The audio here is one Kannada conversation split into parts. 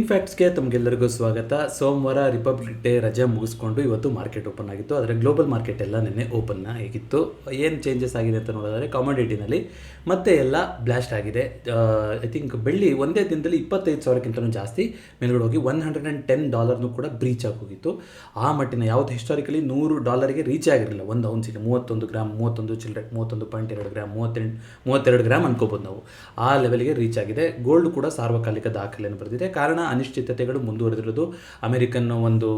ಫ್ಯಾಕ್ಟ್ಸ್ಗೆ ತಮಗೆಲ್ಲರಿಗೂ ಸ್ವಾಗತ. ಸೋಮವಾರ ರಿಪಬ್ಲಿಕ್ ಡೇ ರಜೆ ಮುಗಿಸ್ಕೊಂಡು ಇವತ್ತು ಮಾರ್ಕೆಟ್ ಓಪನ್ ಆಗಿತ್ತು. ಆದರೆ ಗ್ಲೋಬಲ್ ಮಾರ್ಕೆಟ್ ಎಲ್ಲ ನಿನ್ನೆ ಓಪನ್ ಆಗಿತ್ತು. ಏನು ಚೇಂಜಸ್ ಆಗಿದೆ ಅಂತ ನೋಡಿದ್ರೆ ಕಮಾಡಿಟಿನಲ್ಲಿ ಮತ್ತೆ ಎಲ್ಲ ಬ್ಲಾಸ್ಟ್ ಆಗಿದೆ. ಐ ಥಿಂಕ್ ಬೆಳ್ಳಿ ಒಂದೇ ದಿನದಲ್ಲಿ 25,000ಕ್ಕಿಂತಲೂ ಜಾಸ್ತಿ ಮೇಲ್ಗಡೆ ಹೋಗಿ $110 ಕೂಡ ಬ್ರೀಚ್ ಆಗಿ ಹೋಗಿತ್ತು. ಆ ಮಟ್ಟಿನ ಯಾವುದು ಹಿಸ್ಟಾರಿಕಲಿ $100 ರೀಚ್ ಆಗಿರಲಿಲ್ಲ ಒಂದು ಔನ್ಸಿಗೆ. 31 ಗ್ರಾಮ್, 31 ಚಿಲ್ಲರೆ, 31.2 ಗ್ರಾಮ್, 32 ಗ್ರಾಮ್ ಅನ್ಕೋಬೋದು ನಾವು. ಆ ಲೆವೆಲ್ಗೆ ರೀಚ್ ಆಗಿದೆ. ಗೋಲ್ಡ್ ಕೂಡ ಸಾರ್ವಕಾಲಿಕ ದಾಖಲೆಯನ್ನು ಬರೆದಿದೆ. ಕಾರಣ ಅನಿಶ್ಚಿತತೆಗಳು ಮುಂದುವರೆದಿರೋದು. ಅಮೆರಿಕನ್ ಒಂದು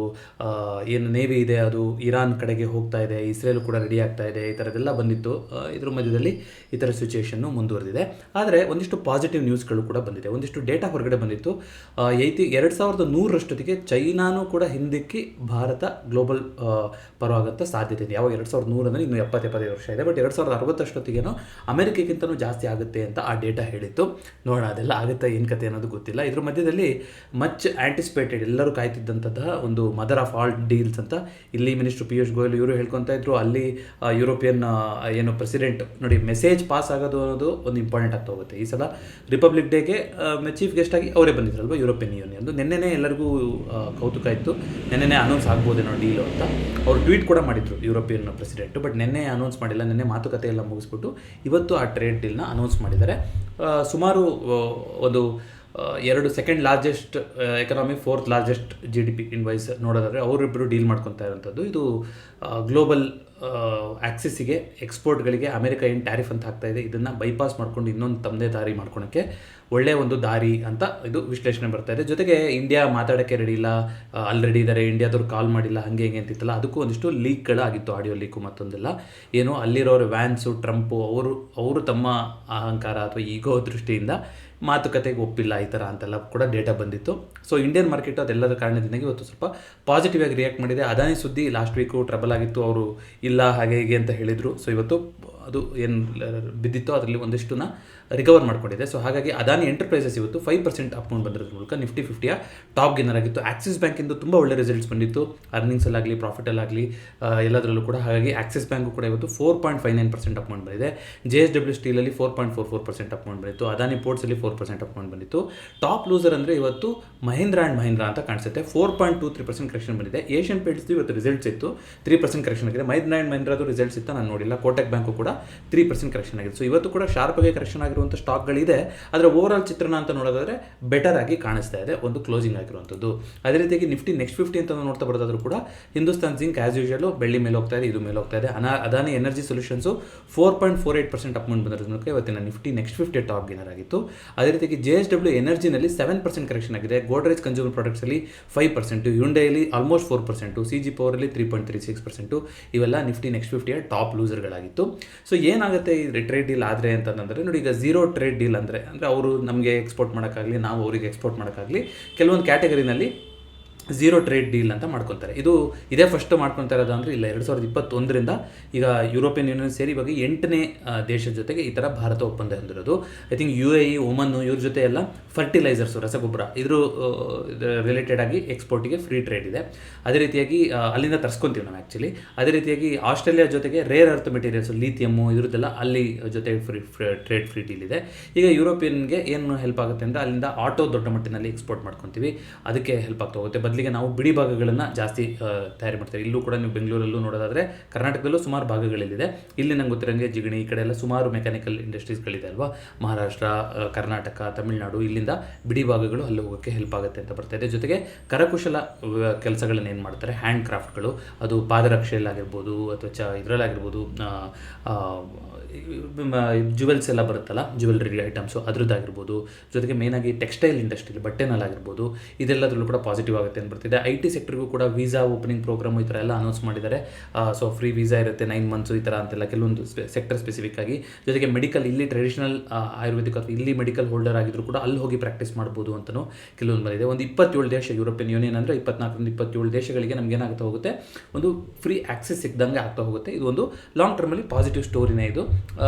ಏನು ನೇವಿ ಇದೆ ಅದು ಇರಾನ್ ಕಡೆಗೆ ಹೋಗ್ತಾ ಇದೆ, ಇಸ್ರೇಲ್ ಕೂಡ ರೆಡಿ ಆಗ್ತಾ ಇದೆ, ಈ ಥರದ್ದೆಲ್ಲ ಬಂದಿತ್ತು. ಇದ್ರ ಮಧ್ಯದಲ್ಲಿ ಈ ಥರ ಸಿಚುಯೇಷನ್ನು ಮುಂದುವರೆದಿದೆ. ಆದರೆ ಒಂದಿಷ್ಟು ಪಾಸಿಟಿವ್ ನ್ಯೂಸ್ಗಳು ಕೂಡ ಬಂದಿದೆ. ಒಂದಿಷ್ಟು ಡೇಟಾ ಹೊರಗಡೆ ಬಂದಿತ್ತು. 2100ರಷ್ಟೊತ್ತಿಗೆ ಚೈನಾನೂ ಕೂಡ ಹಿಂದಿಕ್ಕಿ ಭಾರತ ಗ್ಲೋಬಲ್ ಪರವಾಗಂಥ ಸಾಧ್ಯತೆ ಇದೆ. ಯಾವಾಗ 2100 ಅಂದರೆ ಇನ್ನೂ 70-75 ವರ್ಷ ಇದೆ. ಬಟ್ 2060 ಅಮೆರಿಕಕ್ಕಿಂತಲೂ ಜಾಸ್ತಿ ಆಗುತ್ತೆ ಅಂತ ಆ ಡೇಟಾ ಹೇಳಿತ್ತು. ನೋಡೋಣ ಅದೆಲ್ಲ ಆಗುತ್ತೆ ಏನು ಕತೆ ಅನ್ನೋದು ಗೊತ್ತಿಲ್ಲ. ಇದ್ರ ಮಧ್ಯದಲ್ಲಿ ಮಚ್ ಆ್ಯಂಟಿಸಿಪೇಟೆಡ್, ಎಲ್ಲರೂ ಕಾಯ್ತಿದ್ದಂತಹ ಒಂದು ಮದರ್ ಆಫ್ ಆಲ್ ಡೀಲ್ಸ್ ಅಂತ ಇಲ್ಲಿ ಮಿನಿಸ್ಟರ್ ಪಿಯೂಷ್ ಗೋಯಲ್ ಇವರು ಹೇಳ್ಕೊತಾ ಇದ್ರು. ಅಲ್ಲಿ ಯುರೋಪಿಯನ್ ಏನು ಪ್ರೆಸಿಡೆಂಟ್ ನೋಡಿ, ಮೆಸೇಜ್ ಪಾಸ್ ಆಗೋದು ಅನ್ನೋದು ಒಂದು ಇಂಪಾರ್ಟೆಂಟ್ ಆಗ್ತಾ ಹೋಗುತ್ತೆ. ಈ ಸಲ ರಿಪಬ್ಲಿಕ್ ಡೇಗೆ ಚೀಫ್ ಗೆಸ್ಟ್ ಆಗಿ ಅವರೇ ಬಂದಿದ್ರಲ್ವ, ಯುರೋಪಿಯನ್ ಯೂನಿಯನ್. ನಿನ್ನೆನೇ ಎಲ್ಲರಿಗೂ ಕೌತುಕ ಇತ್ತು, ನಿನ್ನೆನೇ ಅನೌನ್ಸ್ ಆಗ್ಬೋದೇನೋ ಡೀಲು ಅಂತ. ಅವರು ಟ್ವೀಟ್ ಕೂಡ ಮಾಡಿದ್ರು ಯುರೋಪಿಯನ್ ಪ್ರೆಸಿಡೆಂಟು. ಬಟ್ ನಿನ್ನೆ ಅನೌನ್ಸ್ ಮಾಡಿಲ್ಲ. ನಿನ್ನೆ ಮಾತುಕತೆ ಎಲ್ಲ ಮುಗಿಸ್ಬಿಟ್ಟು ಇವತ್ತು ಆ ಟ್ರೇಡ್ ಡೀಲ್ನ ಅನೌನ್ಸ್ ಮಾಡಿದ್ದಾರೆ. ಸುಮಾರು ಒಂದು second largest economy, 4th largest GDP ಇನ್ವೈಸ್ ನೋಡೋದಾದರೆ ಅವರಿಬ್ಬರು ಡೀಲ್ ಮಾಡ್ಕೊತಾ ಇರೋಂಥದ್ದು. ಇದು ಗ್ಲೋಬಲ್ ಆಕ್ಸಿಸ್ಸಿಗೆ, ಎಕ್ಸ್ಪೋರ್ಟ್ಗಳಿಗೆ ಅಮೆರಿಕ ಏನು ಟ್ಯಾರಿಫ್ ಅಂತ ಹಾಕ್ತಾಯಿದೆ ಇದನ್ನು ಬೈಪಾಸ್ ಮಾಡ್ಕೊಂಡು ಇನ್ನೊಂದು ತಮ್ಮದೇ ದಾರಿ ಮಾಡ್ಕೊಳಕ್ಕೆ ಒಳ್ಳೆಯ ಒಂದು ದಾರಿ ಅಂತ ಇದು ವಿಶ್ಲೇಷಣೆ ಬರ್ತಾ ಇದೆ. ಜೊತೆಗೆ ಇಂಡಿಯಾ ಮಾತಾಡೋಕ್ಕೆ ರೆಡಿ ಇಲ್ಲ, ಆಲ್ರೆಡಿ ಇದ್ದಾರೆ, ಇಂಡಿಯಾದವ್ರು ಕಾಲ್ ಮಾಡಿಲ್ಲ, ಹಾಗೆ ಹೇಗೆ ಅಂತಿತ್ತಲ್ಲ, ಅದಕ್ಕೂ ಒಂದಿಷ್ಟು ಲೀಕ್ಗಳಾಗಿತ್ತು, ಆಡಿಯೋ ಲೀಕು ಮತ್ತೊಂದೆಲ್ಲ. ಏನು ಅಲ್ಲಿರೋರು ವ್ಯಾನ್ಸು, ಟ್ರಂಪು ಅವರು ತಮ್ಮ ಅಹಂಕಾರ ಅಥವಾ ಈಗೋ ದೃಷ್ಟಿಯಿಂದ ಮಾತುಕತೆಗೆ ಒಪ್ಪಿಲ್ಲ ಈ ಥರ ಅಂತೆಲ್ಲ ಕೂಡ ಡೇಟಾ ಬಂದಿತ್ತು. ಸೊ ಇಂಡಿಯನ್ ಮಾರ್ಕೆಟ್ ಅದೆಲ್ಲದ ಕಾರಣದಿಂದಾಗಿ ಇವತ್ತು ಸ್ವಲ್ಪ ಪಾಸಿಟಿವ್ ಆಗಿ ರಿಯಾಕ್ಟ್ ಮಾಡಿದೆ. ಅದಾನಿ ಸುದ್ದಿ ಲಾಸ್ಟ್ ವೀಕು ಟ್ರಬಲ್ ಆಗಿತ್ತು, ಅವರು ಇಲ್ಲ ಹಾಗೆ ಹೀಗೆ ಅಂತ ಹೇಳಿದರು. ಸೊ ಇವತ್ತು ಅದು ಏನು ಬಿದ್ದಿತ್ತೋ ಅದರಲ್ಲಿ ಒಂದಿಷ್ಟನ್ನ ರಿಕವರ್ ಮಾಡ್ಕೊಂಡಿದೆ. ಸೊ ಹಾಗಾಗಿ ಅದಾನಿ ಎಂಟರ್ಪ್ರೈಸಸ್ ಇವತ್ತು 5% ಅಪ್ಕೊಂಡು ಬಂದಿರೋದ್ರ ಮೂಲಕ ನಿಫ್ಟಿ 50ಯ ಟಾಪ್ ಗೆನ್ನರ್ ಆಗಿತ್ತು. ಆಕ್ಸಿಸ್ ಬ್ಯಾಂಕಿಂದು ತುಂಬ ಒಳ್ಳೆ ರಿಸಲ್ಟ್ಸ್ ಬಂದಿತ್ತು, ಅರ್ನಿಂಗ್ಸಲ್ಲಾಗಲಿ ಪ್ರಾಫಿಟಲ್ಲಾಗಲಿ ಎಲ್ಲದರಲ್ಲೂ ಕೂಡ. ಹಾಗಾಗಿ ಆಕ್ಸಿಸ್ ಬ್ಯಾಂಕು ಕೂಡ ಇವತ್ತು 4.59% ಅಪ್ಕೊಂಡು ಬಂದಿದೆ. JSW ಸ್ಟೀಲಲ್ಲಿ 4.44% ಅಪ್ಕೊಂಡು ಬಂದಿತ್ತು. ಅದಾನಿ ಪೋರ್ಟ್ಸಲ್ಲಿ 4% ಅಪ್ಕೊಂಡು ಬಂದಿತ್ತು. ಟಾಪ್ ಲೂಸರ್ ಅಂದರೆ ಇವತ್ತು ಮಹೀಂದ್ರಾ ಆ್ಯಂಡ್ ಮಹೀಂದ್ರಾ ಅಂತ ಕಾಣಿಸುತ್ತೆ. 4.23% ಕರೆಕ್ಷನ್ ಬಂದಿದೆ. ಏಷ್ಯನ್ ಪೇಂಟ್ಸ್ದು ಇವತ್ತು ರಿಸಲ್ಟ್ಸ್ ಇತ್ತು, 3% ಕರೆಕ್ಷನ್ ಆಗಿದೆ. ಮಹೀಂದ್ರಾ ಆ್ಯಂಡ್ ಮಹೀಂದ್ರಾದು ರಿಸಲ್ಟ್ಸ್ ಇತ್ತು, ನಾನು ನೋಡಿಲ್ಲ. ಕೋಟಕ್ ಬ್ಯಾಂಕು ಕೂಡ 3% ಕರೆಕ್ಷನ್ ಆಗಿದೆ. ಸೊ ಇವತ್ತು ಕೂಡ ಶಾರ್ಪಾಗಿ ಕರೆಕ್ಷನ್ ಆಗಿರುವಂಥ ಸ್ಟಾಕ್ಗಳಿದೆ. ಆದರೆ ಓವರಾಲ್ ಚಿತ್ರಣ ಅಂತ ನೋಡೋದಾದರೆ ಬೆಟರ್ ಆಗಿ ಕಾಣಿಸ್ತಾ ಇದೆ ಒಂದು ಕ್ಲೋಸಿಂಗ್ ಆಗಿರುವಂಥದ್ದು. ಅದೇ ರೀತಿಯಾಗಿ ನಿಫ್ಟಿ ನೆಕ್ಸ್ಟ್ 50 ಅಂತ ನೋಡ್ತಾ ಬರೋದಾದ್ರೂ ಕೂಡ ಹಿಂದೂಸ್ತಾನ್ ಜಿಂಕ್ ಆ್ಯಸ್ ಯೂಶುವಲ್ ಬೆಳ್ಳಿ ಮೇಲೆ ಹೋಗ್ತಾ ಇದೆ, ಇದು ಮೇಲೆ ಹೋಗ್ತಾ ಇದೆ. ಅದಾನಿ ಎನರ್ಜಿ ಸೊಲ್ಯೂಷನ್ಸು 4.48% ಅಪ್ಕೊಂಡು ಬಂದಿರೋದ್ರ ಮೂಲಕ ಇವತ್ತಿನ ನಿಫ್ಟಿ ನೆಕ್ಸ್ಟ್ 50 ಟಾಪ್ ಗೆನ್ನರ್ ಆಗಿತ್ತು. ಅದೇ ರೀತಿಯಾಗಿ JSW ಎನರ್ಜಿನಲ್ಲಿ 7% ಕರೆಕ್ಷನ್ ಆಗಿದೆ. ಗೋಡ್ರೇಜ್ ಕನ್ಸ್ಯೂಮರ್ ಪ್ರಾಡಕ್ಟ್ಸಲ್ಲಿ 5%, ಹ್ಯುಂಡೈಲಿ ಆಲ್ಮೋಸ್ಟ್ 4%, CG ಪವರಲ್ಲಿ 3.36%. ಇವೆಲ್ಲ ನಿಫ್ಟಿ ನೆಕ್ಸ್ಟ್ 50ಯ ಟಾಪ್ ಲೂಸರ್ಗಳಾಗಿತ್ತು. ಸೊ ಏನಾಗುತ್ತೆ ಈ ಟ್ರೇಡ್ ಡೀಲ್ ಆದರೆ ಅಂತಂದರೆ ನೋಡಿ, ಈಗ ಝೀರೋ ಟ್ರೇಡ್ ಡೀಲ್ ಅಂದರೆ ಅವರು ನಮಗೆ ಎಕ್ಸ್ಪೋರ್ಟ್ ಮಾಡೋಕ್ಕಾಗಲಿ, ನಾವು ಅವರಿಗೆ ಎಕ್ಸ್ಪೋರ್ಟ್ ಮಾಡೋಕ್ಕಾಗಲಿ, ಕೆಲವೊಂದು ಕ್ಯಾಟಗರಿನಲ್ಲಿ ಝೀರೋ ಟ್ರೇಡ್ ಡೀಲ್ ಅಂತ ಮಾಡ್ಕೊತಾರೆ. ಇದೇ ಫಸ್ಟ್ ಮಾಡ್ಕೊತಾ ಇರೋದು ಅಂದರೆ ಇಲ್ಲ, 2021ರಿಂದ ಈಗ ಯುರೋಪಿಯನ್ ಯೂನಿಯನ್ ಸೇರಿ ಇವಾಗ 8ನೇ ದೇಶದ ಜೊತೆಗೆ ಈ ಥರ ಭಾರತ ಒಪ್ಪಂದ ಹೊಂದಿರೋದು. ಐ ಥಿಂಕ್ UAE, ಒಮನ್ನು ಇವ್ರ ಜೊತೆ ಎಲ್ಲ ಫರ್ಟಿಲೈಸರ್ಸು, ರಸಗೊಬ್ಬರ ಇದ್ರ ರಿಲೇಟೆಡ್ ಆಗಿ ಎಕ್ಸ್ಪೋರ್ಟಿಗೆ ಫ್ರೀ ಟ್ರೇಡ್ ಇದೆ. ಅದೇ ರೀತಿಯಾಗಿ ಅಲ್ಲಿಂದ ತರಿಸ್ಕೊತೀವಿ ನಾವು ಆ್ಯಕ್ಚುಲಿ. ಅದೇ ರೀತಿಯಾಗಿ ಆಸ್ಟ್ರೇಲಿಯಾ ಜೊತೆಗೆ ರೇರ್ ಅರ್ತ್ ಮೆಟೀರಿಯಲ್ಸು, ಲೀಥಿಯಮ್ಮು ಇದ್ರದ್ದೆಲ್ಲ ಅಲ್ಲಿ ಜೊತೆಗೆ ಫ್ರೀ ಡೀಲ್ ಇದೆ. ಈಗ ಯುರೋಪಿಯನ್ಗೆ ಏನು ಹೆಲ್ಪ್ ಆಗುತ್ತೆ ಅಂದರೆ ಅಲ್ಲಿಂದ ಆಟೋ ದೊಡ್ಡ ಮಟ್ಟಿನಲ್ಲಿ ಎಕ್ಸ್ಪೋರ್ಟ್ ಮಾಡ್ಕೊತೀವಿ, ಅದಕ್ಕೆ ಹೆಲ್ಪ್ ಆಗ್ತಾ ಹೋಗುತ್ತೆ. ಬದಲಿಗೆ ನಾವು ಬಿಡಿ ಭಾಗಗಳನ್ನು ಜಾಸ್ತಿ ತಯಾರಿ ಮಾಡ್ತಾರೆ. ಇಲ್ಲೂ ಕೂಡ ನೀವು ಬೆಂಗಳೂರಲ್ಲೂ ನೋಡೋದಾದರೆ, ಕರ್ನಾಟಕದಲ್ಲೂ ಸುಮಾರು ಭಾಗಗಳಿದೆ. ಇಲ್ಲಿ ನಂಗೆ ಗೊತ್ತಿರೋಂಗೆ ಜಿಗಣಿ ಈ ಕಡೆ ಎಲ್ಲ ಸುಮಾರು ಮೆಕ್ಯಾನಿಕಲ್ ಇಂಡಸ್ಟ್ರೀಸ್ಗಳಿದೆ ಅಲ್ವಾ, ಮಹಾರಾಷ್ಟ್ರ, ಕರ್ನಾಟಕ, ತಮಿಳುನಾಡು, ಇಲ್ಲಿಂದ ಬಿಡಿ ಭಾಗಗಳು ಅಲ್ಲಿ ಹೋಗೋಕ್ಕೆ ಹೆಲ್ಪ್ ಆಗುತ್ತೆ ಅಂತ ಬರ್ತಾ ಇದೆ. ಜೊತೆಗೆ ಕರಕುಶಲ ಕೆಲಸಗಳನ್ನು ಏನು ಮಾಡ್ತಾರೆ, ಹ್ಯಾಂಡ್ ಕ್ರಾಫ್ಟ್ಗಳು, ಅದು ಪಾದರಕ್ಷೆಯಲ್ಲಾಗಿರ್ಬೋದು ಅಥವಾ ಇದರಲ್ಲಾಗಿರ್ಬೋದು, ಜುವೆಲ್ಸ್ ಎಲ್ಲ ಬರುತ್ತಲ್ಲ, ಜ್ಯುವೆಲ್ರಿ ಐಟಮ್ಸು ಅದ್ರದ್ದಾಗಿರ್ಬೋದು. ಜೊತೆಗೆ ಮೇಯ್ನಾಗಿ ಟೆಕ್ಸ್ಟೈಲ್ ಇಂಡಸ್ಟ್ರಿ, ಬಟ್ಟೆನಲ್ಲಾಗಿರ್ಬೋದು, ಇದೆಲ್ಲದರಲ್ಲೂ ಕೂಡ ಪಾಸಿಟಿವ್ ಆಗುತ್ತೆ ಅಂತ ಬರ್ತಿದೆ. IT ಸೆಕ್ಟರ್ಗೂ ಕೂಡ ವೀಸಾ ಓಪನಿಂಗ್ ಪ್ರೋಗ್ರಾಮು ಈ ಥರ ಎಲ್ಲ ಅನೌನ್ಸ್ ಮಾಡಿದ್ದಾರೆ. ಸೊ ಫ್ರೀ ವೀಸಾ ಇರುತ್ತೆ 9 ಮಂತ್ಸು ಈ ಥರ ಅಂತೆಲ್ಲ ಕೆಲವೊಂದು ಸೆಕ್ಟರ್ ಸ್ಪೆಸಿಫಿಕ್ ಆಗಿ. ಜೊತೆಗೆ ಮೆಡಿಕಲ್, ಇಲ್ಲಿ ಟ್ರೆಡಿಷನಲ್ ಆಯುರ್ವೇದಿಕ್ ಅಥವಾ ಇಲ್ಲಿ ಮೆಡಿಕಲ್ ಹೋಲ್ಡರ್ ಆಗಿದ್ರು ಕೂಡ ಅಲ್ಲಿ ಹೋಗಿ ಪ್ರಾಕ್ಟೀಸ್ ಮಾಡ್ಬೋದು ಅಂತಲೂ ಕೆಲವೊಂದು ಬಂದಿದೆ. ಒಂದು 27 ದೇಶ, ಯುರೋಪಿಯನ್ ಯೂನಿಯನ್ ಅಂದರೆ 24-27 ದೇಶಗಳಿಗೆ ನಮ್ಗೆ ಏನಾಗ್ತಾ ಹೋಗುತ್ತೆ, ಒಂದು ಫ್ರೀ ಆಕ್ಸೆಸ್ ಸಿಕ್ದಂಗೆ ಆಗ್ತಾ ಹೋಗುತ್ತೆ. ಇದು ಒಂದು ಲಾಂಗ್ ಟರ್ಮಲ್ಲಿ ಪಾಸಿಟಿವ್ ಸ್ಟೋರಿನೇ ಇದು.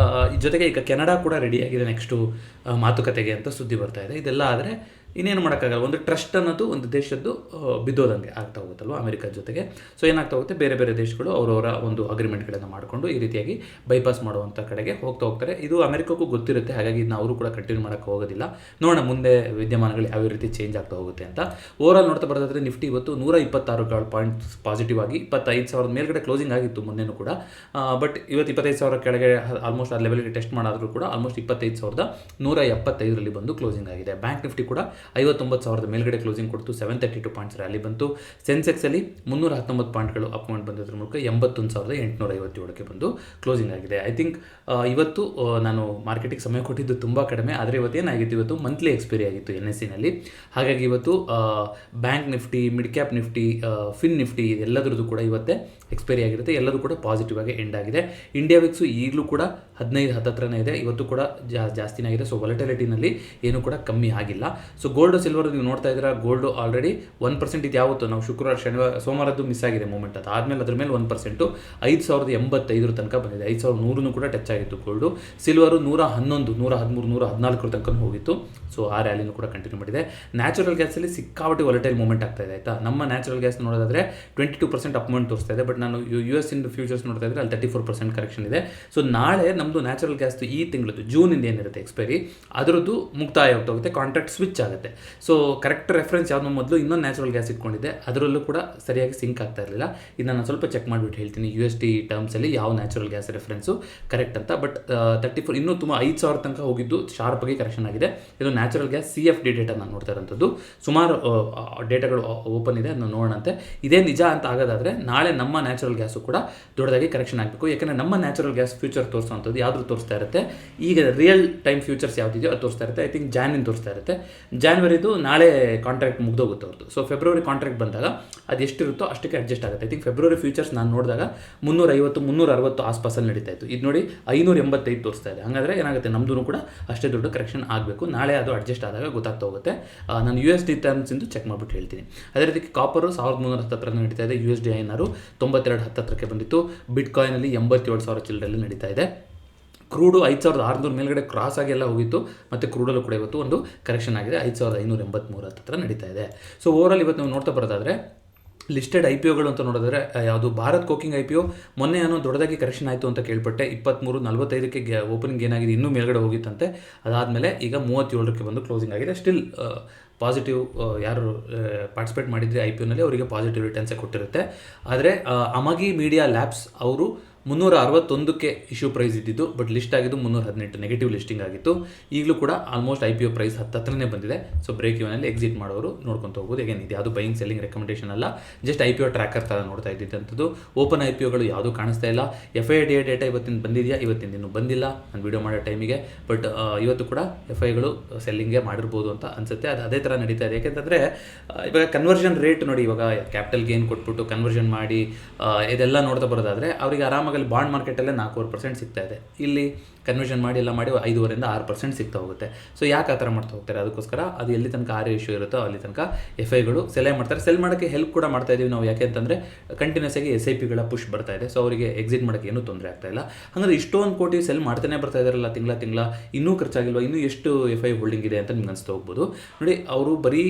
ಜೊತೆಗೆ ಈಗ ಕೆನಡಾ ಕೂಡ ರೆಡಿಯಾಗಿದೆ ನೆಕ್ಸ್ಟು ಮಾತುಕತೆಗೆ ಅಂತ ಸುದ್ದಿ ಬರ್ತಾ ಇದೆ. ಇದೆಲ್ಲ ಆದರೆ ಇನ್ನೇನು ಮಾಡೋಕ್ಕಾಗಲ್ಲ. ಒಂದು ಟ್ರಸ್ಟ್ ಅನ್ನೋದು ಒಂದು ದೇಶದ್ದು ಬಿದ್ದೋದಂಗೆ ಆಗ್ತಾ ಹೋಗುತ್ತಲ್ವ ಅಮೆರಿಕದ ಜೊತೆಗೆ. ಸೊ ಏನಾಗ್ತಾ ಹೋಗುತ್ತೆ, ಬೇರೆ ಬೇರೆ ದೇಶಗಳು ಅವರವರ ಒಂದು ಅಗ್ರಿಮೆಂಟ್ಗಳನ್ನು ಮಾಡಿಕೊಂಡು ಈ ರೀತಿಯಾಗಿ ಬೈಪಾಸ್ ಮಾಡುವಂಥ ಕಡೆಗೆ ಹೋಗ್ತಾರೆ. ಇದು ಅಮೆರಿಕಕ್ಕೂ ಗೊತ್ತಿರುತ್ತೆ, ಹಾಗಾಗಿ ಇದನ್ನ ಅವರು ಕೂಡ ಕಂಟಿನ್ಯೂ ಮಾಡೋಕ್ಕೆ ಹೋಗೋದಿಲ್ಲ. ನೋಡೋಣ ಮುಂದೆ ವಿದ್ಯಮಾನಗಳು ಯಾವ ರೀತಿ ಚೇಂಜ್ ಆಗ್ತಾ ಹೋಗುತ್ತೆ ಅಂತ. ಓವರಾಲ್ ನೋಡ್ತಾ ಬರೋದಾದ್ರೆ ನಿಫ್ಟಿ ಇವತ್ತು 126 ಪಾಯಿಂಟ್ಸ್ ಪಾಸಿಟಿವ್ ಆಗಿ 25,000 ಮೇಲ್ಗಡೆ ಕ್ಲೋಸಿಂಗ್ ಆಗಿತ್ತು ಮೊನ್ನೆನೂ ಕೂಡ. ಬಟ್ ಇವತ್ತು 25,000 ಕೆಳಗೆ ಆಲ್ಮೋಸ್ಟ್ ಆ ಲೆವೆಲ್ಗೆ ಟೆಸ್ಟ್ ಮಾಡಾದರೂ ಕೂಡ ಆಲ್ಮೋಸ್ಟ್ 25,175 ಬಂದು ಕ್ಲೋಸಿಂಗ್ ಆಗಿದೆ. ಬ್ಯಾಂಕ್ ನಿಫ್ಟಿ ಕೂಡ 59,000 ಮೇಲ್ಗಡೆ ಕ್ಲೋಸಿಂಗ್ ಕೊಡ್ತು, 732 ಪಾಯಿಂಟ್ಸ್ ರ್ಯಾಲಿ ಬಂತು. ಸೆನ್ಸೆಕ್ಸಲ್ಲಿ 319 ಪಾಯಿಂಟ್ಗಳು ಅಪ್ ಮೂವ್ಮೆಂಟ್ ಬಂದಿದ್ರ ಮೂಲಕ 81,857ಕ್ಕೆ ಬಂದು ಕ್ಲೋಸಿಂಗ್ ಆಗಿದೆ. ಐ ಥಿಂಕ್ ಇವತ್ತು ನಾನು ಮಾರ್ಕೆಟಿಗೆ ಸಮಯ ಕೊಟ್ಟಿದ್ದು ತುಂಬ ಕಡಿಮೆ, ಆದರೆ ಇವತ್ತೇನಾಗಿತ್ತು, ಇವತ್ತು ಮಂತ್ಲಿ ಎಕ್ಸ್ಪೈರಿ ಆಗಿತ್ತು NSE-ನಲ್ಲಿ. ಹಾಗಾಗಿ ಇವತ್ತು bank Nifty, mid cap Nifty, fin Nifty ಎಲ್ಲದರದ್ದು ಕೂಡ ಇವತ್ತೇ ಎಕ್ಸ್ಪೈರಿ ಆಗಿರುತ್ತೆ. ಎಲ್ಲರೂ ಕೂಡ ಪಾಸಿಟಿವ್ ಆಗಿ ಎಂಡ್ ಆಗಿದೆ. ಇಂಡಿಯಾ ವಿಕ್ಸು ಈಗಲೂ ಕೂಡ 15 ಹತ್ತತ್ರನೇ ಇದೆ, ಇವತ್ತು ಕೂಡ ಜಾಸ್ತಿನೇ ಆಗಿದೆ. ಸೊ ವಾಲಟಿಲಿಟಿನಲ್ಲಿ ಏನೂ ಕೂಡ ಕಮ್ಮಿ ಆಗಿಲ್ಲ. ಸೊ ಗೋಲ್ಡು ಸಿಲ್ವರ್ ನೀವು ನೋಡ್ತಾ ಇದ್ದೀರಾ, ಗೋಲ್ಡು ಆಲ್ರೆಡಿ 1% ಇದು ಯಾವತ್ತು ನಾವು ಶುಕ್ರವಾರ ಶನಿವಾರ ಸೋಮವಾರದ್ದು ಮಿಸ್ ಆಗಿದೆ ಮೂಮೆಂಟ್. ಅದು ಆದಮೇಲೆ ಅದ್ರ ಮೇಲೆ 1% 5,085 ತನಕ ಬಂದಿದೆ. 5,100 ಕೂಡ ಟಚ್ ಆಗಿತ್ತು ಗೋಲ್ಡು. ಸಿಲ್ವರು 111, 113, 114 ತನಕ ಹೋಗಿತ್ತು. ಸೊ ಆ ರ್ಯಾಲಿನೂ ಕೂಡ ಕಂಟಿನ್ಯೂ ಮಾಡಿದೆ. ನ್ಯಾಚುರಲ್ ಗ್ಯಾಸಲ್ಲಿ ಸಿಕ್ಕಾಪಟ್ಟೆ ವಾಲಟೈಲ್ ಮೂಮೆಂಟ್ ಆಗ್ತಾ ಇದೆ ಆಯಿತಾ. ನಮ್ಮ ನ್ಯಾಚುರಲ್ ಗ್ಯಾಸ್ ನೋಡೋದಾದ್ರೆ 22% ಅಪ್ ಮೂವ್ಮೆಂಟ್ ತೋರಿಸ್ತಾ ಇದೆ. ಬಟ್ ನಾನು US ಇಂದು ಫ್ಯೂಚರ್ಸ್ ನೋಡ್ತಾ ಇದ್ದರೆ ಅಲ್ಲಿ 34% ಕರೆಕ್ಷನ್ ಇದೆ. ಸೊ ನಾಳೆ ನಮ್ಮದು ನ್ಯಾಚುರಲ್ ಗ್ಯಾಸ್ದು ಈ ತಿಂಗಳದ್ದು ಜೂನಿಂದ ಏನಿರುತ್ತೆ ಎಕ್ಸ್ಪೈರಿ, ಅದರದ್ದು ಮುಕ್ತಾಯ ಹೋಗುತ್ತೆ, ಕಾಂಟ್ರಾಕ್ಟ್ ಸ್ವಿಚ್ ಆಗುತ್ತೆ. ಸೊ ಕರೆಕ್ಟ್ ರೆಫರೆನ್ಸ್ ಯಾವುದು ಮೊದಲು ಇನ್ನೊಂದು ನ್ಯಾಚುರಲ್ ಗ್ಯಾಸ್ ಇಟ್ಕೊಂಡಿದ್ದೆ, ಅದರಲ್ಲೂ ಕೂಡ ಸರಿಯಾಗಿ ಸಿಂಕ್ ಆಗ್ತಾ ಇರಲಿಲ್ಲ. ಇದು ನಾನು ಸ್ವಲ್ಪ ಚೆಕ್ ಮಾಡಿಬಿಟ್ಟು ಹೇಳ್ತೀನಿ USD ಟರ್ಮ್ಸಲ್ಲಿ ಯಾವ ನ್ಯಾಚುರಲ್ ಗ್ಯಾಸ್ ರೆಫರೆನ್ಸು ಕರೆಕ್ಟ್ ಅಂತ. ಬಟ್ 34 ಇನ್ನೂ ತುಂಬ 5,000 ತನಕ ಹೋಗಿದ್ದು ಶಾರ್ಪಾಗಿ ಕರೆಕ್ಷನ್ ಆಗಿದೆ. ಇದು ನ್ಯಾಚುರಲ್ ಗ್ಯಾಸ್ CFD ಡೇಟಾ ನಾನು ನೋಡ್ತಾ ಇರೋಂಥದ್ದು. ಸುಮಾರು ಡೇಟಾಗಳು ಓಪನ್ ಇದೆ, ಅದನ್ನು ನೋಡೋಣಂತೆ. ಇದೇ ನಿಜ ಅಂತ ಆಗೋದಾದರೆ ನಾಳೆ ನಮ್ಮ ನ್ಯಾಚುರಲ್ ಗ್ಯಾಸು ಕೂಡ ದೊಡ್ಡದಾಗಿ ಕರೆಕ್ಷನ್ ಆಗಬೇಕು. ಯಾಕಂದರೆ ನಮ್ಮ ನ್ಯಾಚುರಲ್ ಗ್ಯಾಸ್ ಫ್ಯೂಚರ್ ತೋರಿಸುವಂಥದ್ದು ಯಾವುದು ತೋರಿಸ್ತಾ ಇರುತ್ತೆ, ಈಗ ರಿಯಲ್ ಟೈಮ್ ಫ್ಯೂಚರ್ಸ್ ಯಾವುದಿದೆಯೋ ಅದು ತೋರಿಸ್ತಾ ಇರುತ್ತೆ. ಐ ಥಿಂಕ್ ಜಾನ್ವಿನ್ ತೋರಿಸ್ತಾ ಇರುತ್ತೆ. ಜಾನ್ವರಿದು ನಾಳೆ ಕಾಂಟ್ರಾಕ್ಟ್ ಮುಗ್ದೋಗುತ್ತೆ ಅವ್ರದ್ದು. ಸೊ ಫೆಬ್ರವರಿ ಕಾಂಟ್ರಾಕ್ಟ್ ಬಂದಾಗ ಅದು ಎಷ್ಟಿರುತ್ತೋ ಅಷ್ಟಕ್ಕೆ ಅಡ್ಜಸ್ಟ್ ಆಗುತ್ತೆ. ಐ ಥಿಂಕ್ ಫೆಬ್ರವರಿ ಫ್ಯೂಚರ್ಸ್ ನಾನು ನೋಡಿದಾಗ 350, 360 ಆಸ್ಪಾಸಲ್ಲಿ ನಡೀತಾ ಇತ್ತು. ಇದು ನೋಡಿ 585 ತೋರಿಸ್ತಾ ಇದೆ. ಹಾಗಾದರೆ ಏನಾಗುತ್ತೆ, ನಮ್ಮದು ಕೂಡ ಅಷ್ಟೇ ದೊಡ್ಡ ಕರೆಕ್ಷನ್ ಆಗಬೇಕು. ನಾಳೆ ಅದು ಅಡ್ಜಸ್ಟ್ ಆದಾಗ ಗೊತ್ತಾಗ್ತಾ ಹೋಗುತ್ತೆ. ನಾನು USD ಟರ್ಮ್ಸಿಂದು ಚೆಕ್ ಮಾಡಿಬಿಟ್ಟು ಹೇಳ್ತೀನಿ. ಅದೇ ರೀತಿ ಕಾಪರು 1,310 ನಡೀತಾ ಇದೆ. USD INR 92.10 ಬಂದಿತ್ತು. ಬಿಟ್ಕಾಯಿನಲ್ಲಿ 87,000 ಚಿಲ್ಲರೆಯಲ್ಲಿ ನಡೀತಾ ಇದೆ. ಕ್ರೂಡು 5,600 ಮೇಲ್ಗಡೆ ಕ್ರಾಸ್ ಆಗಿ ಎಲ್ಲ ಹೋಗಿತ್ತು. ಮತ್ತು ಕ್ರೂಡಲ್ಲೂ ಕೂಡ ಇವತ್ತು ಒಂದು ಕರೆಕ್ಷನ್ ಆಗಿದೆ. 5,583 ನಡೀತಾ ಇದೆ. ಸೊ ಓವರಾಲ್ ಇವತ್ತು ನಾವು ನೋಡ್ತಾ ಬರೋದಾದರೆ ಲಿಸ್ಟೆಡ್ IPOಗಳು ಅಂತ ನೋಡಿದ್ರೆ ಯಾವುದು ಭಾರತ್ ಕೋಕಿಂಗ್ IPO ಮೊನ್ನೆ ಏನೋ ದೊಡ್ಡದಾಗಿ ಕರೆಕ್ಷನ್ ಆಯಿತು ಅಂತ ಕೇಳ್ಪಟ್ಟೆ. 23:45ಕ್ಕೆ ಓಪನಿಂಗ್ ಏನಾಗಿದೆ, ಇನ್ನೂ ಮೇಲ್ಗಡೆ ಹೋಗಿತ್ತಂತೆ. ಅದಾದಮೇಲೆ ಈಗ 37ಕ್ಕೆ ಬಂದು ಕ್ಲೋಸಿಂಗ್ ಆಗಿದೆ. ಸ್ಟಿಲ್ ಪಾಸಿಟಿವ್ ಯಾರು ಪಾರ್ಟಿಸಿಪೇಟ್ ಮಾಡಿದರೆ IPOನಲ್ಲಿ ಅವರಿಗೆ ಪಾಸಿಟಿವ್ ರಿಟರ್ನ್ಸೇ ಕೊಟ್ಟಿರುತ್ತೆ. ಆದರೆ ಅಮಗಿ ಮೀಡಿಯಾ ಲ್ಯಾಬ್ಸ್ ಅವರು 361ಕ್ಕೆ ಇಶ್ಯೂ ಪ್ರೈಸ್ ಇದ್ದಿದ್ದು, ಬಟ್ ಲಿಸ್ಟ್ ಆಗಿದ್ದು 318 ನೆಗೆಟಿವ್ ಲಿಸ್ಟಿಂಗ್ ಆಗಿತ್ತು. ಈಗಲೂ ಕೂಡ ಆಲ್ಮೋಸ್ಟ್ IPO ಪ್ರೈಸ್ ಹತ್ತತ್ರನೇ ಬಂದಿದೆ. ಸೊ ಬ್ರೇಕ್ ಇವನಲ್ಲಿ ಎಕ್ಸಿಟ್ ಮಾಡೋರು ನೋಡ್ಕೊತ ಹೋಗ್ಬೋದು. ಹೇಗೆ ಇದು ಯಾವುದು ಬೈಯಿಂಗ್ ಸೆಲ್ಲಿಂಗ್ ರೆಕಮೆಂಡೇಷನ್ ಅಲ್ಲ, ಜಸ್ಟ್ IPO ಟ್ರ್ಯಾಕರ್ ಥರ ನೋಡ್ತಾ ಇದ್ದಿದ್ದಂಥದ್ದು. ಓಪನ್ IPOಗಳು ಯಾವುದೂ ಕಾಣಿಸ್ತಾ ಇಲ್ಲ. FII ಡೇಟಾ ಇವತ್ತಿನ ಬಂದಿದೆಯಾ, ಇವತ್ತಿನ ಇನ್ನೂ ಬಂದಿಲ್ಲ ನಾನು ವೀಡಿಯೋ ಮಾಡೋ ಟೈಮಿಗೆ. ಬಟ್ ಇವತ್ತು ಕೂಡ FIಗಳು ಸೆಲ್ಲಿಂಗೇ ಮಾಡಿರ್ಬೋದು ಅಂತ ಅನಿಸುತ್ತೆ. ಅದು ಅದೇ ಥರ ನಡೀತಾ ಇದೆ. ಯಾಕೆಂತಂದರೆ ಇವಾಗ ಕನ್ವರ್ಷನ್ ರೇಟ್ ನೋಡಿ, ಇವಾಗ ಕ್ಯಾಪಿಟಲ್ ಗೇನ್ ಕೊಟ್ಬಿಟ್ಟು ಕನ್ವರ್ಷನ್ ಮಾಡಿ ಇದೆಲ್ಲ ನೋಡ್ತಾ ಬರೋದಾದರೆ ಅವರಿಗೆ ಆರಾಮಾಗಿ ಬಾಂಡ್ ಮಾರ್ಕೆಟಲ್ಲೇ 4% ಸಿಗ್ತಾ ಇದೆ. ಇಲ್ಲಿ ಕನ್ವರ್ಷನ್ ಮಾಡಿ ಎಲ್ಲ ಮಾಡಿ 5.5% 6% ಸಿಗ್ತಾ ಹೋಗುತ್ತೆ. ಸೊ ಯಾಕೆ ಆ ಥರ ಮಾಡ್ತಾ ಹೋಗ್ತಾರೆ, ಅದಕ್ಕೋಸ್ಕರ ಅದು ಎಲ್ಲಿ ತನಕ ರೇಷಿಯೋ ಇರುತ್ತೋ ಅಲ್ಲಿ ತನಕ FIಗಳು ಸೆಲ್ ಮಾಡ್ತಾರೆ. ಸೆಲ್ ಮಾಡೋಕ್ಕೆ ಹೆಲ್ಪ್ ಕೂಡ ಮಾಡ್ತಾ ಇದ್ದೀವಿ ನಾವು. ಯಾಕೆ ಅಂತಂದರೆ ಕಂಟಿನ್ಯೂಸ್ ಆಗಿ SIPಗಳ ಪುಷ್ ಬರ್ತಾ ಇದೆ. ಸೊ ಅವರಿಗೆ ಎಕ್ಸಿಟ್ ಮಾಡೋಕ್ಕೆ ಏನೂ ತೊಂದರೆ ಆಗ್ತಾ ಇಲ್ಲ. ಹಾಗಾದರೆ ಇಷ್ಟೊಂದು ಕೋಟಿ ಸೆಲ್ ಮಾಡ್ತಾನೆ ಬರ್ತಾ ಇದ್ದಾರಲ್ಲ ತಿಂಗಳ ಇನ್ನೂ ಖರ್ಚಾಗಿಲ್ವ, ಇನ್ನೂ ಎಷ್ಟು FI ಹೋಲ್ಡಿಂಗ್ ಇದೆ ಅಂತ ನಿಮ್ಗೆ ಅನಿಸ್ತಾ ಹೋಗ್ಬೋದು. ನೋಡಿ, ಅವರು ಬರೀ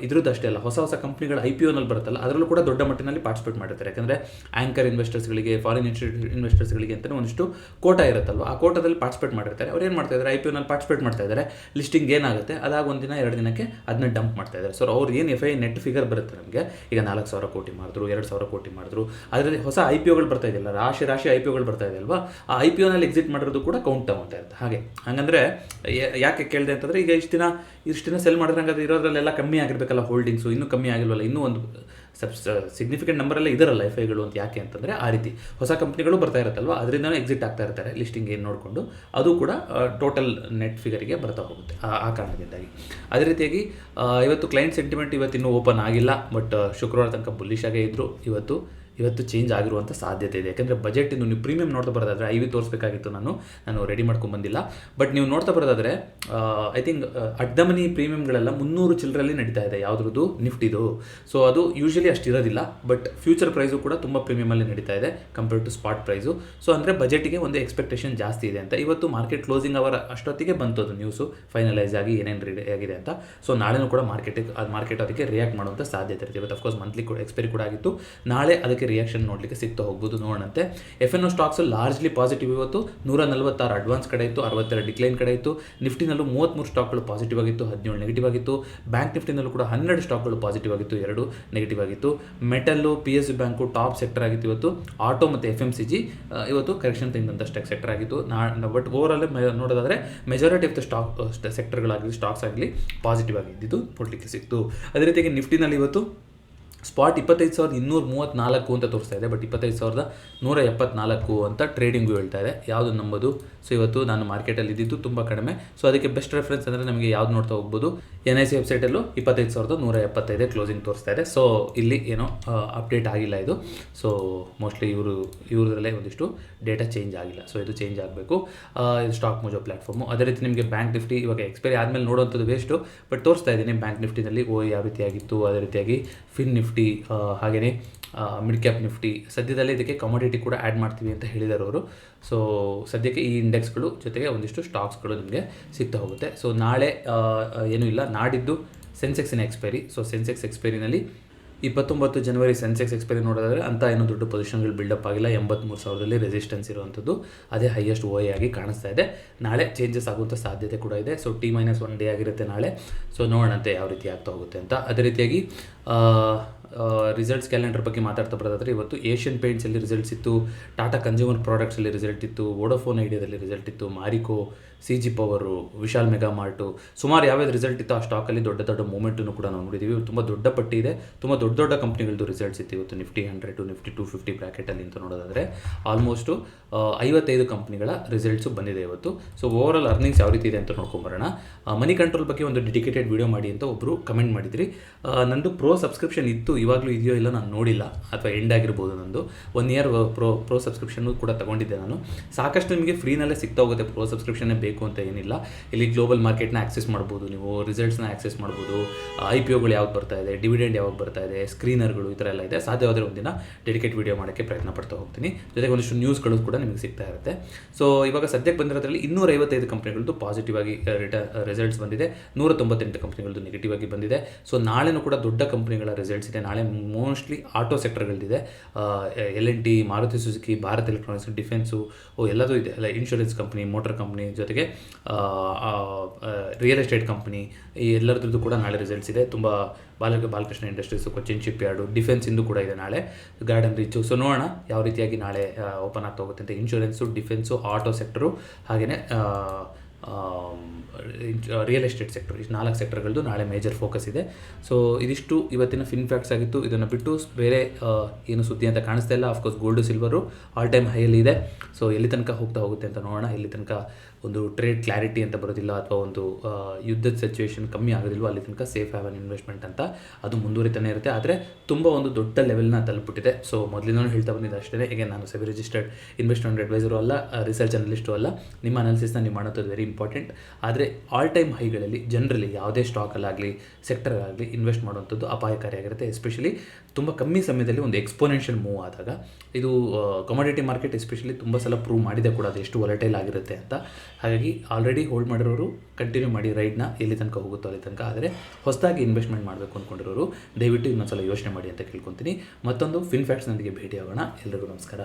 ಇದ್ರದ್ದು ಅಷ್ಟೇ ಅಲ್ಲ, ಹೊಸ ಕಂಪ್ನಿಗಳ IPOನಲ್ಲಿ ಬರುತ್ತಲ್ಲ ಅದರಲ್ಲೂ ಕೂಡ ದೊಡ್ಡ ಮಟ್ಟಿನಲ್ಲಿ ಪಾರ್ಟಿಸಿಪೇಟ್ ಮಾಡಿರ್ತಾರೆ. ಯಾಕಂದರೆ ಆ್ಯಂಕರ್ ಇನ್ವೆಸ್ಟರ್ಸ್ಗಳಿಗೆ, ಫಾರಿನ್ ಇನ್ವೆಸ್ಟರ್ಸ್ಗಳಿಗೆ ಅಂತಲೇ ಒಂದಿಷ್ಟು ಕೋಟಾ ಇರುತ್ತಲ್ವ, ಆ ಕೋಟಾದಲ್ಲಿ ಪಾರ್ಟಿಸಿಪೇಟ್ ಮಾಡಿರ್ತಾರೆ. ಅವ್ರು ಏನು ಮಾಡ್ತಾ ಇದ್ದಾರೆ, IPOನಲ್ಲಿ ಪಾರ್ಟಿಸಿಪೇಟ್ ಮಾಡ್ತಾ ಇದ್ದಾರೆ. ಲಿಸ್ಟಿಂಗ್ ಏನಾಗುತ್ತೆ ಅದಾಗ 1 ದಿನ 2 ದಿನಕ್ಕೆ ಅದನ್ನ ಡಂಪ್ ಮಾಡ್ತಾ ಇದ್ದಾರೆ. ಸೊ ಅವ್ರು ಏನು FI ನೆಟ್ ಫಿಗರ್ ಬರುತ್ತೆ ನಮಗೆ, ಈಗ 4,000 ಕೋಟಿ ಮಾಡಿದ್ರು, 2,000 ಕೋಟಿ ಮಾಡಿದ್ರು. ಅದರಲ್ಲಿ ಹೊಸ IPOಗಳು ಬರ್ತಾ ಇದೆಯಲ್ಲ, ರಾಶಿ IPOಗಳು ಬರ್ತಾ ಇದೆ ಅಲ್ವಾ, ಆ IPOನಲ್ಲಿ ಎಕ್ಸಿಟ್ ಮಾಡಿರೋದು ಕೂಡ ಕೌಂಟ್ ತಗೊಳ್ತಾ ಇರುತ್ತೆ. ಹಾಗಂದರೆ ಯಾಕೆ ಕೇಳಿದೆ ಅಂತಂದರೆ, ಈಗ ಇಷ್ಟು ದಿನ ಸೆಲ್ ಮಾಡಿದ್ರಂಗಾದ್ರೆ ಇರೋದ್ರಲ್ಲೆಲ್ಲ ಕಮ್ಮಿ ಆಗಿರಬೇಕಲ್ಲ ಹೋಲ್ಡಿಂಗ್ಸು, ಇನ್ನೂ ಕಮ್ಮಿ ಆಗಿಲ್ವಲ್ಲ, ಇನ್ನೂ ಒಂದು ಸಿಗ್ನಿಫಿಕೆಂಟ್ ನಂಬರಲ್ಲೇ ಇದರಲ್ಲ FIಗಳು ಅಂತ. ಯಾಕೆ ಅಂತಂದರೆ ಆ ರೀತಿ ಹೊಸ ಕಂಪ್ನಿಗಳು ಬರ್ತಾ ಇರುತ್ತಲ್ವ, ಅದರಿಂದನೇ ಎಕ್ಸಿಟ್ ಆಗ್ತಾ ಇರ್ತಾರೆ ಲಿಸ್ಟಿಂಗ್ ಏನು ನೋಡಿಕೊಂಡು. ಅದು ಕೂಡ ಟೋಟಲ್ ನೆಟ್ ಫಿಗರಿಗೆ ಬರ್ತಾ ಹೋಗುತ್ತೆ ಆ ಕಾರಣದಿಂದಾಗಿ. ಅದೇ ರೀತಿಯಾಗಿ ಇವತ್ತು ಕ್ಲೈಂಟ್ ಸೆಂಟಿಮೆಂಟ್ ಇವತ್ತಿನ್ನೂ ಓಪನ್ ಆಗಿಲ್ಲ, ಬಟ್ ಶುಕ್ರವಾರ ತನಕ ಬುಲ್ಲಿಶ್ ಆಗೇ ಇದ್ದರು. ಇವತ್ತು ಇವತ್ತು ಚೇಂಜ್ ಆಗಿರುವಂಥ ಸಾಧ್ಯತೆ ಇದೆ. ಯಾಕೆಂದರೆ ಬಜೆಟ್ ಇನ್ನು ನೀವು ಪ್ರೀಮಿಯಂ ನೋಡ್ತಾ ಬರೋದಾದರೆ ಐವಿ ತೋರಿಸ್ಬೇಕಾಗಿತ್ತು, ನಾನು ರೆಡಿ ಮಾಡ್ಕೊಂಡು ಬಂದಿಲ್ಲ. ಬಟ್ ನೀವು ನೋಡ್ತಾ ಬರೋದಾದರೆ I think at the money ಪ್ರೀಮಿಯಮ್ಗಳೆಲ್ಲ 300 ಚಿಲ್ಲರಲ್ಲಿ ನಡೀತಾ ಇದೆ ಯಾವುದ್ರದ್ದು ನಿಫ್ಟಿದು. ಸೊ ಅದು ಯೂಶಲಿ ಅಷ್ಟಿರೋದಿಲ್ಲ, ಬಟ್ ಫ್ಯೂಚರ್ ಪ್ರೈಸು ಕೂಡ ತುಂಬ ಪ್ರೀಮಿಯಮಲ್ಲಿ ನಡೀತಾ ಇದೆ compared to spot price. So ಅಂದರೆ ಬಜೆಟಿಗೆ ಒಂದು ಎಕ್ಸ್ಪೆಕ್ಟೇಷನ್ ಜಾಸ್ತಿ ಇದೆ ಅಂತ. ಇವತ್ತು ಮಾರ್ಕೆಟ್ ಕ್ಲೋಸಿಂಗ್ ಅವರ್ ಅಷ್ಟೊತ್ತಿಗೆ ಬಂತು ಅದು ನ್ಯೂಸು ಫೈನಲೈಸ್ ಆಗಿ ಏನೇನು ರೆಡಿ ಆಗಿದೆ ಅಂತ. ಸೊ ನಾಳೆನೂ ಕೂಡ ಮಾರ್ಕೆಟ್ ಅದಕ್ಕೆ ರಿಯಾಕ್ಟ್ ಮಾಡುವಂಥ ಸಾಧ್ಯತೆ ಇರುತ್ತೆ. ಇವತ್ತು ಅಫ್ಕೋರ್ಸ್ ಮಂತ್ಲಿ ಕೂಡ ಎಕ್ಸ್ಪೈರಿ ಕೂಡ ಆಗಿತ್ತು, ನಾಳೆ ಅದಕ್ಕೆ ರಿಯಾಕ್ಷನ್ ನೋಡಲಿಕ್ಕೆ ಸಿಗ್ತಾ ಹೋಗ್ಬೋದು, ನೋಡೋಣಂತೆ. FNO ಸ್ಟಾಕ್ಸು ಲಾರ್ಜ್ಲಿ ಪಾಸಿಟಿವ್ ಇವತ್ತು. 146 ಅಡ್ವಾನ್ಸ್ ಕಡೆ ಇತ್ತು, 62 ಡಿಕ್ಲೈನ್ ಕಡೆ ಇತ್ತು. ನಿಫ್ಟಿನಲ್ಲೂ 33 ಸ್ಟಾಕ್ಗಳು ಪಾಸಿಟಿವ್ ಆಗಿತ್ತು, 17 ನೆಗೆಟಿವ್ ಆಗಿತ್ತು. ಬ್ಯಾಂಕ್ ನಿಫ್ಟಿನಲ್ಲೂ ಕೂಡ 12 ಸ್ಟಾಕ್ಗಳು ಪಾಸಿಟಿವ್ ಆಗಿತ್ತು, 2 ನೆಗೆಟಿವ್ ಆಗಿತ್ತು. Metal, PSU bank top sector ಆಗಿತ್ತು ಇವತ್ತು. ಆಟೋ ಮತ್ತು FMCG ಇವತ್ತು ಕರೆಕ್ಷನ್ ತೆಗೆದಂಥ ಸೆಕ್ಟರ್ ಆಗಿತ್ತು. ಬಟ್ ಓವರಾಲ್ ನೋಡೋದಾದರೆ ಮೆಜಾರಿಟಿ ಆಫ್ ದ ಸೆಕ್ಟರ್ಗಳಾಗಲಿ ಸ್ಟಾಕ್ಸ್ ಆಗಲಿ ಪಾಸಿಟಿವ್ ಆಗಿದ್ದು ನೋಡಲಿಕ್ಕೆ ಸಿಕ್ತು. ಅದೇ ರೀತಿಯಾಗಿ ನಿಫ್ಟಿನಲ್ಲಿ ಇವತ್ತು ಸ್ಪಾಟ್ 25,234 ಅಂತ ತೋರಿಸ್ತಾ ಇದೆ, ಬಟ್ 25,174 ಅಂತ ಟ್ರೇಡಿಂಗು ಹೇಳ್ತಾ ಇದೆ. ಯಾವುದು ನಂಬೋದು? ಸೊ ಇವತ್ತು ನಾನು ಮಾರ್ಕೆಟಲ್ಲಿ ಇದ್ದಿದ್ದು ತುಂಬ ಕಡಿಮೆ. ಸೊ ಅದಕ್ಕೆ ಬೆಸ್ಟ್ ರೆಫರೆನ್ಸ್ ಅಂದರೆ ನಮಗೆ ಯಾವ್ದು ನೋಡ್ತಾ ಹೋಗ್ಬೋದು, NIC ವೆಬ್ಸೈಟಲ್ಲೂ 25,175 ಕ್ಲೋಸಿಂಗ್ ತೋರಿಸ್ತಾ ಇದೆ. ಸೊ ಇಲ್ಲಿ ಏನೋ ಅಪ್ಡೇಟ್ ಆಗಿಲ್ಲ ಇದು. ಸೊ ಮೋಸ್ಟ್ಲಿ ಇವ್ರದ್ರಲ್ಲೇ ಒಂದಿಷ್ಟು ಡೇಟಾ ಚೇಂಜ್ ಆಗಿಲ್ಲ. ಸೊ ಇದು ಚೇಂಜ್ ಆಗಬೇಕು. ಇದು ಸ್ಟಾಕ್ ಮೋಜೋ ಪ್ಲ್ಯಾಟ್ಫಾರ್ಮು. ಅದೇ ರೀತಿ ನಿಮಗೆ ಬ್ಯಾಂಕ್ ನಿಫ್ಟಿ ಇವಾಗ ಎಕ್ಸ್ಪೈರಿ ಆದಮೇಲೆ ನೋಡುವಂಥದ್ದು ವೇಸ್ಟು, ಬಟ್ ತೋರಿಸ್ತಾ ಇದ್ದೀನಿ ಬ್ಯಾಂಕ್ ನಿಫ್ಟಿನಲ್ಲಿ ಯಾವ ರೀತಿಯಾಗಿತ್ತು. ಅದೇ ರೀತಿಯಾಗಿ ಫಿನ್ ನಿಫ್ಟಿ, ಹಾಗೆಯೇ ಮಿಡ್ ಕ್ಯಾಪ್ ನಿಫ್ಟಿ. ಸದ್ಯದಲ್ಲೇ ಇದಕ್ಕೆ ಕಮೋಡಿಟಿ ಕೂಡ ಆ್ಯಡ್ ಮಾಡ್ತೀವಿ ಅಂತ ಹೇಳಿದ್ದಾರೆ ಅವರು. ಸೊ ಸದ್ಯಕ್ಕೆ ಈ ಇಂಡೆಕ್ಸ್ಗಳು ಜೊತೆಗೆ ಒಂದಿಷ್ಟು ಸ್ಟಾಕ್ಸ್ಗಳು ನಿಮಗೆ ಸಿಗ್ತಾ ಹೋಗುತ್ತೆ. ಸೊ ನಾಳೆ ಏನೂ ಇಲ್ಲ, ನಾಡಿದ್ದು ಸೆನ್ಸೆಕ್ಸಿನ ಎಕ್ಸ್ಪೈರಿ. ಸೊ ಸೆನ್ಸೆಕ್ಸ್ ಎಕ್ಸ್ಪೈರಿನಲ್ಲಿ 29 ಜನವರಿ ಸೆನ್ಸೆಕ್ಸ್ ಎಕ್ಸ್ಪೈರಿ ನೋಡೋದಾದರೆ ಅಂತ ಏನೋ ದೊಡ್ಡ ಪೊಸಿಷನ್ಗಳು ಬಿಲ್ಡಪ್ ಆಗಿಲ್ಲ. 83,000ದಲ್ಲಿ ರೆಸಿಸ್ಟೆನ್ಸ್ ಇರುವಂಥದ್ದು, ಅದೇ ಹೈಯೆಸ್ಟ್ OI ಆಗಿ ಕಾಣಿಸ್ತಾ ಇದೆ. ನಾಳೆ ಚೇಂಜಸ್ ಆಗುವಂಥ ಸಾಧ್ಯತೆ ಕೂಡ ಇದೆ. ಸೊ T-1 ಡೇ ಆಗಿರುತ್ತೆ ನಾಳೆ. ಸೊ ನೋಡೋಣಂತೆ ಯಾವ ರೀತಿ ಆಗ್ತಾ ಹೋಗುತ್ತೆ ಅಂತ. ಅದೇ ರೀತಿಯಾಗಿ ರಿಸಲ್ಟ್ಸ್ ಕ್ಯಾಲೆಂಡರ್ ಬಗ್ಗೆ ಮಾತಾಡ್ತಾ ಬರೋದಾದರೆ ಇವತ್ತು ಏಷ್ಯನ್ ಪೇಂಟ್ಸಲ್ಲಿ ರಿಸಲ್ಟ್ಸ್ ಇತ್ತು, ಟಾಟಾ ಕನ್ಸ್ಯೂಮರ್ ಪ್ರಾಡಕ್ಟ್ಸಲ್ಲಿ ರಿಸಲ್ಟ್ ಇತ್ತು, ವೋಡಾಫೋನ್ ಐಡಿಯಾದಲ್ಲಿ ರಿಸಲ್ಟ್ ಇತ್ತು, Marico, CG power, Vishal mega mart, ಸುಮಾರು ಯಾವ್ಯಾವ ರಿಸಲ್ಟ್ ಇತ್ತು ಆ ಸ್ಟಾಕಲ್ಲಿ ದೊಡ್ಡ ದೊಡ್ಡ ಮೂಮೆಂಟನ್ನು ಕೂಡ ನಾವು ನೋಡಿದ್ದೀವಿ. ತುಂಬ ದೊಡ್ಡ ಪಟ್ಟಿ ಇದೆ, ತುಂಬ ದೊಡ್ಡ ಕಂಪ್ನಿಗಳದ್ದು ರಿಸಲ್ಟ್ಸ್ ಇತ್ತು ಇವತ್ತು. ನಿಫ್ಟಿ 100 ನಿಫ್ಟಿ 250 ಬ್ರ್ಯಾಕೆಟಲ್ಲಿ ಅಂತ ನೋಡೋದಾದರೆ ಆಲ್ಮೋಸ್ಟು 55 ಕಂಪ್ನಿಗಳ ರಿಸಲ್ಟ್ಸು ಬಂದಿದೆ ಇವತ್ತು. ಸೊ ಓವರಾಲ್ ಅರ್ನಿಂಗ್ಸ್ ಯಾವ ರೀತಿ ಇದೆ ಅಂತ ನೋಡ್ಕೊಂಬರೋಣ. ಮನಿ ಕಂಟ್ರೋಲ್ ಬಗ್ಗೆ ಒಂದು ಡೆಡಿಕೇಟೆಡ್ ವಿಡಿಯೋ ಮಾಡಿ ಅಂತ ಒಬ್ಬರು ಕಮೆಂಟ್ ಮಾಡಿದ್ರಿ. ನಂದು ಪ್ರೋ ಸಬ್ಸ್ಕ್ರಿಪ್ಷನ್ ಇತ್ತು, ಇವಾಗಲೂ ಇದೆಯೋ ಇಲ್ಲ ನಾನು ನೋಡಿಲ್ಲ, ಅಥವಾ ಎಂಡ್ ಆಗಿರ್ಬೋದು. ನಂದು 1 ಇಯರ್ ಪ್ರೋ ಸಬ್ಸ್ಕ್ರಿಪ್ಷನ್ನು ಕೂಡ ತೊಗೊಂಡಿದ್ದೆ ನಾನು. ಸಾಕಷ್ಟು ನಿಮಗೆ ಫ್ರೀನಲ್ಲೇ ಸಿಗ್ತಾ ಹೋಗುತ್ತೆ. ಪ್ರೋ ಸಬ್ಸ್ಕ್ರಿಪ್ಷನ್ನೇ ಬೇಕು ಅಂತ ಏನಿಲ್ಲ. ಇಲ್ಲಿ ಗ್ಲೋಬಲ್ ಮಾರ್ಕೆಟ್ನ ಆಕ್ಸೆಸ್ ಮಾಡ್ಬೋದು, ನೀವು ರಿಸಲ್ಟ್ಸ್ನ ಆಕ್ಸೆಸ್ ಮಾಡ್ಬೋದು, IPOಗಳು ಯಾವ್ದು ಬರ್ತಾ ಇದೆ, ಡಿವಿಡೆಂಡ್ ಯಾವಾಗ ಬರ್ತಾ ಇದೆ, ಸ್ಕ್ರೀನರ್ಗಳು ಈ ಥರ ಎಲ್ಲ ಇದೆ. ಸಾಧ್ಯವಾದರೆ ಒಂದಿನ ಡೆಡಿಕೇಟ್ ವಿಡಿಯೋ ಮಾಡೋಕ್ಕೆ ಪ್ರಯತ್ನ ಪಡ್ತಾ ಹೋಗ್ತೀನಿ. ಜೊತೆಗೆ ಒಂದಿಷ್ಟು ನ್ಯೂಸ್ಗಳು ಕೂಡ ನಿಮಗೆ ಸಿಗ್ತಾ ಇರುತ್ತೆ. ಸೊ ಇವಾಗ ಸದ್ಯಕ್ಕೆ ಬಂದಿರೋದ್ರಲ್ಲಿ 255 ಕಂಪ್ನಿಗಳದ್ದು ಪಾಸಿಟಿವ್ ಆಗಿ ರಿಸಲ್ಟ್ಸ್ ಬಂದಿದೆ, 198 ಕಂಪ್ನಿಗಳದ್ದು ನೆಗೆಟಿವ್ ಆಗಿ ಬಂದಿದೆ. ಸೊ ನಾಳೆನೂ ಕೂಡ ದೊಡ್ಡ ಕಂಪ್ನಿಗಳ ರಿಸಲ್ಟ್ಸ್ ಇದೆ. ನಾಳೆ ಮೋಸ್ಟ್ಲಿ ಆಟೋ ಸೆಕ್ಟರ್ಗಳದಿದೆ. L&T, Maruti Suzuki, Bharat electronics, defence ಎಲ್ಲದೂ ಇದೆ. ಇನ್ಶೂರೆನ್ಸ್ ಕಂಪ್ನಿ, ಮೋಟರ್ ಕಂಪ್ನಿ, ಜೊತೆಗೆ ರಿಯಲ್ ಎಸ್ಟೇಟ್ ಕಂಪ್ನಿ, ಈ ಎಲ್ಲರದ್ದು ಕೂಡ ನಾಳೆ ರಿಸಲ್ಟ್ಸ್ ಇದೆ. ತುಂಬ Balakrishna industries, Cochin shipyard, ಡಿಫೆನ್ಸಿಂದು ಕೂಡ ಇದೆ ನಾಳೆ, ಗಾರ್ಡನ್ ರಿಚ್ಚು. ಸೊ ನೋಡೋಣ ಯಾವ ರೀತಿಯಾಗಿ ನಾಳೆ ಓಪನ್ ಆಗ್ತಾ ಹೋಗುತ್ತೆ ಅಂತ. ಇನ್ಶೂರೆನ್ಸು, ಡಿಫೆನ್ಸು, ಆಟೋ ಸೆಕ್ಟರು, ಹಾಗೆಯೇ ರಿಯಲ್ ಎಸ್ಟೇಟ್ ಸೆಕ್ಟರ್, ಇಷ್ಟು 4 ಸೆಕ್ಟರ್ಗಳದ್ದು ನಾಳೆ ಮೇಜರ್ ಫೋಕಸ್ ಇದೆ. ಸೊ ಇದಿಷ್ಟು ಇವತ್ತಿನ ಫಿನ್ ಫ್ಯಾಕ್ಟ್ಸ್ ಆಗಿತ್ತು. ಇದನ್ನು ಬಿಟ್ಟು ಬೇರೆ ಏನು ಸುದ್ದಿ ಅಂತ ಕಾಣಿಸ್ತಾ ಇಲ್ಲ. Of course gold silver all time ಹೈಯಲ್ಲಿ ಇದೆ. ಸೊ ಎಲ್ಲಿ ತನಕ ಹೋಗುತ್ತೆ ಅಂತ ನೋಡೋಣ. ಎಲ್ಲಿ ತನಕ ಒಂದು ಟ್ರೇಡ್ ಕ್ಲಾರಿಟಿ ಅಂತ ಬರೋದಿಲ್ಲ, ಅಥವಾ ಒಂದು ಯುದ್ಧದ ಸಿಚುವೇಶನ್ ಕಮ್ಮಿ ಆಗೋದಿಲ್ವೋ ಅಲ್ಲಿ ತನಕ ಸೇಫ್ ಹ್ಯಾವ್ ಅನ್ ಇನ್ವೆಸ್ಟ್ಮೆಂಟ್ ಅಂತ ಅದು ಮುಂದುವರಿತಾನೆ ಇರುತ್ತೆ. ಆದರೆ ತುಂಬ ಒಂದು ದೊಡ್ಡ ಲೆವೆಲ್ನ ತಲುಪಿಬಿಟ್ಟಿದೆ. ಸೊ ಮೊದಲಿನೂ ಹೇಳ್ತಾ ಬಂದಿದ್ದು ಅಷ್ಟೇ. ಈಗ ನಾನು ಸೆಬಿ ರಿಜಿಸ್ಟರ್ಡ್ ಇನ್ವೆಸ್ಟ್ಮೆಂಟ್ ಅಡ್ವೈಸರು ಅಲ್ಲ, ರಿಸರ್ಚ್ ಅನಲಿಸ್ಟು ಅಲ್ಲ. ನಿಮ್ಮ ಅನಾಲಿಸಿಸ್ನ ನೀವು ಮಾಡೋದು ವೆರಿ ಇಂಪಾರ್ಟೆಂಟ್. ಆದರೆ ಆಲ್ ಟೈಮ್ ಹೈಗಳಲ್ಲಿ ಜನರಲಿ ಯಾವುದೇ ಸ್ಟಾಕಲ್ಲಾಗಲಿ ಸೆಕ್ಟರ್ಗಾಗಲಿ ಇನ್ವೆಸ್ಟ್ ಮಾಡುವಂಥದ್ದು ಅಪಾಯಕಾರಿಯಾಗಿರುತ್ತೆ. ಎಸ್ಪೆಷಲಿ ತುಂಬ ಕಮ್ಮಿ ಸಮಯದಲ್ಲಿ ಒಂದು ಎಕ್ಸ್ಪೋನೆನ್ಷಿಯಲ್ ಮೂವ್ ಆದಾಗ. ಇದು ಕಮೋಡಿಟಿ ಮಾರ್ಕೆಟ್ ಎಸ್ಪೆಷಲಿ ತುಂಬ ಸಲ ಪ್ರೂವ್ ಮಾಡಿದೆ ಕೂಡ, ಅದು ಎಷ್ಟು ವೊಲಟೈಲ್ ಆಗಿರುತ್ತೆ ಅಂತ. ಹಾಗಾಗಿ ಆಲ್ರೆಡಿ ಹೋಲ್ಡ್ ಮಾಡಿರೋರು ಕಂಟಿನ್ಯೂ ಮಾಡಿ ರೈಡ್ನ, ಎಲ್ಲಿ ತನಕ ಹೋಗುತ್ತೋ ಅಲ್ಲಿ ತನಕ. ಆದರೆ ಹೊಸದಾಗಿ ಇನ್ವೆಸ್ಟ್ಮೆಂಟ್ ಮಾಡಬೇಕು ಅಂದ್ಕೊಂಡಿರೋರು ದಯವಿಟ್ಟು ಇನ್ನೊಂದ್ಸಲ ಯೋಚನೆ ಮಾಡಿ ಅಂತ ಕೇಳ್ಕೊತೀನಿ. ಮತ್ತೊಂದು ಫಿನ್ ಫ್ಯಾಕ್ಟ್ಸ್ನೊಂದಿಗೆ ಭೇಟಿಯಾಗೋಣ. ಎಲ್ರಿಗೂ ನಮಸ್ಕಾರ.